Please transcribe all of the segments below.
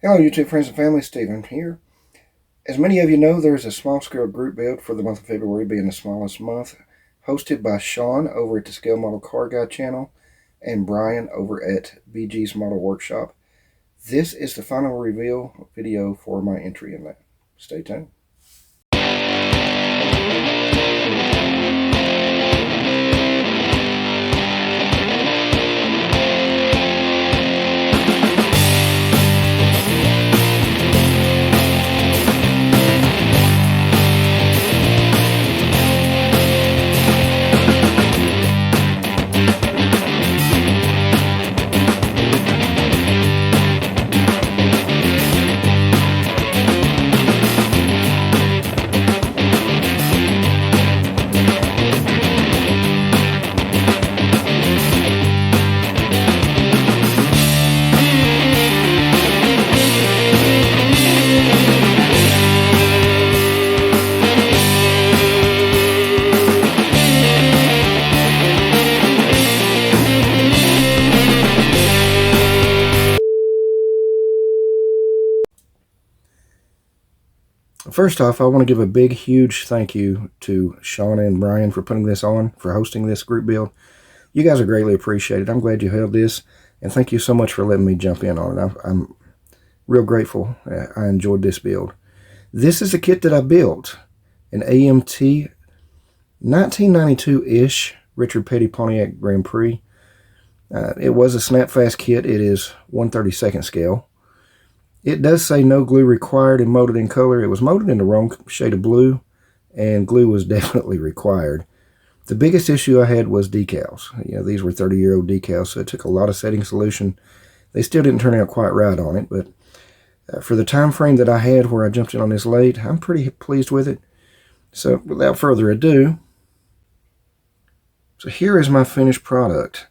Hello YouTube friends and family, Stephen here. As many of you know, there is a small scale group build for the month of February being the smallest month, hosted by Shawn over at the Scale Model Car Guy channel and Bryan over at BG's Model Workshop. This is the final reveal video for my entry in that. Stay tuned. First off, I want to give a big, huge thank you to Shawn and Bryan for putting this on, for hosting this group build. You guys are greatly appreciated. I'm glad you held this, and thank you so much for letting me jump in on it. I'm real grateful. I enjoyed this build. This is a kit that I built, an AMT 1992-ish Richard Petty Pontiac Grand Prix. It was a snap-fast kit. It is 1/32nd scale. It does say no glue required and molded in color. It was molded in the wrong shade of blue, and glue was definitely required. The biggest issue I had was decals. These were 30-year-old decals, so it took a lot of setting solution. They still didn't turn out quite right on it, but for the time frame that I had where I jumped in on this late, I'm pretty pleased with it. So without further ado, so here is my finished product.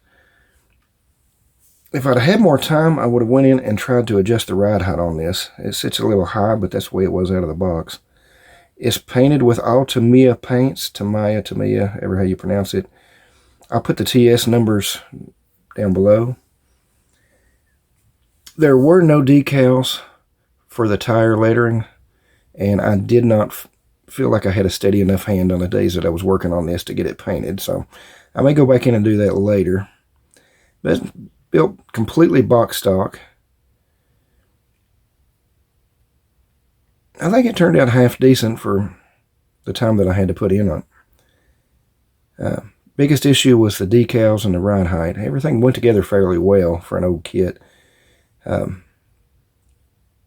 If I'd had more time, I would have went in and tried to adjust the ride height on this. It sits a little high, but that's the way it was out of the box. It's painted with all Tamiya paints, Tamiya, ever how you pronounce it. I'll put the TS numbers down below. There were no decals for the tire lettering, and I did not feel like I had a steady enough hand on the days that I was working on this to get it painted, so I may go back in and do that later. But it's built completely box stock. I think it turned out half decent for the time that I had to put in on it. Biggest issue was the decals and the ride height. Everything went together fairly well for an old kit. The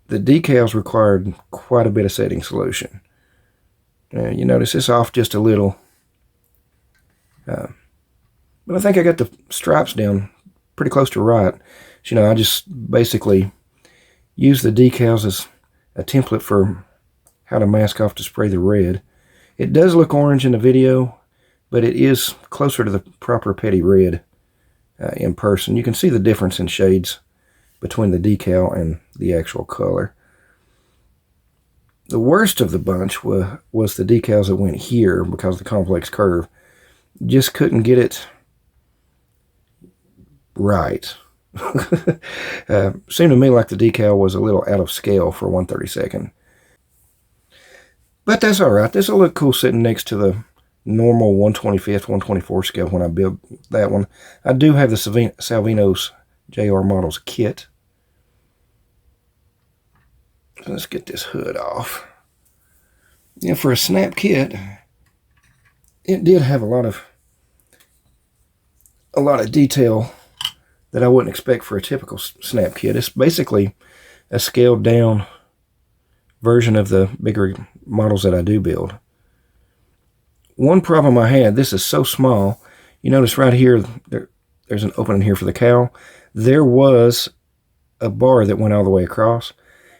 decals required quite a bit of setting solution. You notice it's off just a little. But I think I got the stripes down pretty close to right. So, I just basically use the decals as a template for how to mask off to spray the red. It does look orange in the video, but it is closer to the proper Petty red in person. You can see the difference in shades between the decal and the actual color. The worst of the bunch was the decals that went here because of the complex curve. Just couldn't get it right. Seemed to me like the decal was a little out of scale for 1/32nd. But that's alright. This will look cool sitting next to the normal 1/25th, 1/24 scale when I build that one. I do have the Salvino's JR Models kit. So let's get this hood off. For a snap kit, it did have a lot of detail that I wouldn't expect for a typical snap kit. It's basically a scaled down version of the bigger models that I do build. One problem I had, this is so small. You notice right here, there's an opening here for the cowl. There was a bar that went all the way across.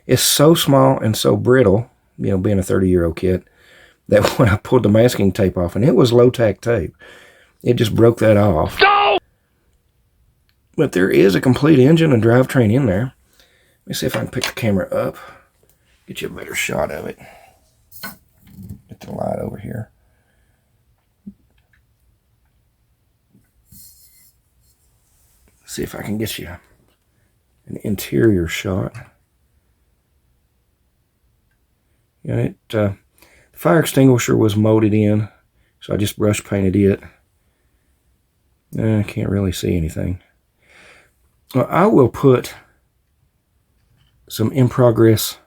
It's so small and so brittle, being a 30-year-old kit, that when I pulled the masking tape off, and it was low-tack tape, it just broke that off. No! But there is a complete engine and drivetrain in there. Let me see if I can pick the camera up, get you a better shot of it. Get the light over here. See if I can get you an interior shot. And the fire extinguisher was molded in, so I just brush painted it. I can't really see anything. Well, I will put some in progress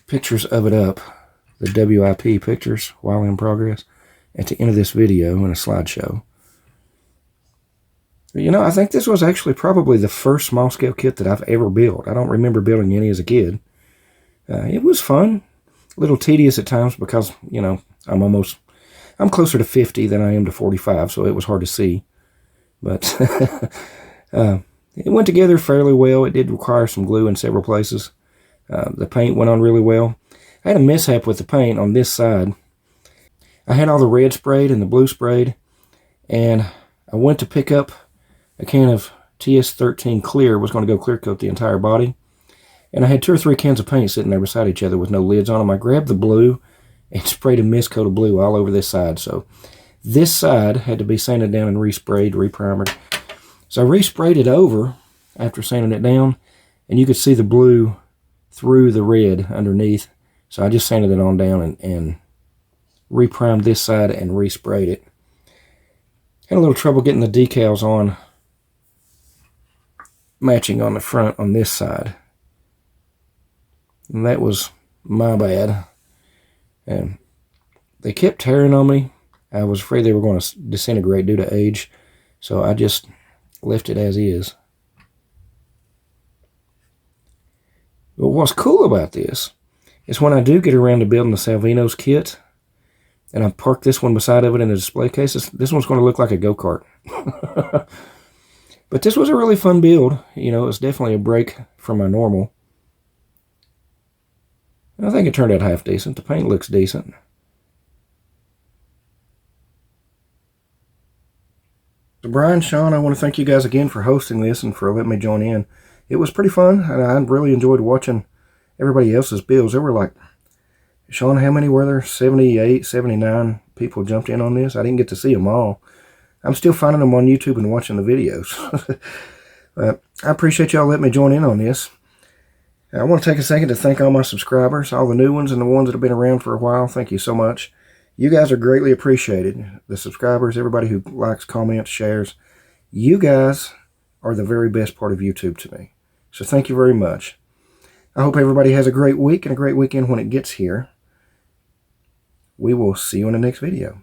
pictures of it up, the WIP pictures while in progress, at the end of this video in a slideshow. You know, I think this was actually probably the first small scale kit that I've ever built. I don't remember building any as a kid. It was fun, a little tedious at times because, you know, I'm closer to 50 than I am to 45, so it was hard to see. But it went together fairly well. It did require some glue in several places. The paint went on really well. I had a mishap with the paint on this side. I had all the red sprayed and the blue sprayed, and I went to pick up a can of TS13 clear, was going to go clear coat the entire body, and I had 2 or 3 cans of paint sitting there beside each other with no lids on them. I grabbed the blue and sprayed a mist coat of blue all over this side. So this side had to be sanded down and resprayed, reprimered. So I resprayed it over after sanding it down, and you could see the blue through the red underneath. So I just sanded it on down and reprimed this side and resprayed it. Had a little trouble getting the decals on, matching on the front on this side. And that was my bad. And they kept tearing on me. I was afraid they were going to disintegrate due to age, so I just left it as is. But what's cool about this is when I do get around to building the Salvino's kit, and I park this one beside of it in the display case, this one's going to look like a go-kart. But this was a really fun build. You know, it's definitely a break from my normal. I think it turned out half decent. The paint looks decent. So Bryan, Shawn, I want to thank you guys again for hosting this and for letting me join in. It was pretty fun, and I really enjoyed watching everybody else's builds. There were like, Shawn, how many were there? 78, 79 people jumped in on this. I didn't get to see them all. I'm still finding them on YouTube and watching the videos. I appreciate y'all letting me join in on this. I want to take a second to thank all my subscribers, all the new ones and the ones that have been around for a while. Thank you so much. You guys are greatly appreciated. The subscribers, everybody who likes, comments, shares. You guys are the very best part of YouTube to me. So thank you very much. I hope everybody has a great week and a great weekend when it gets here. We will see you in the next video.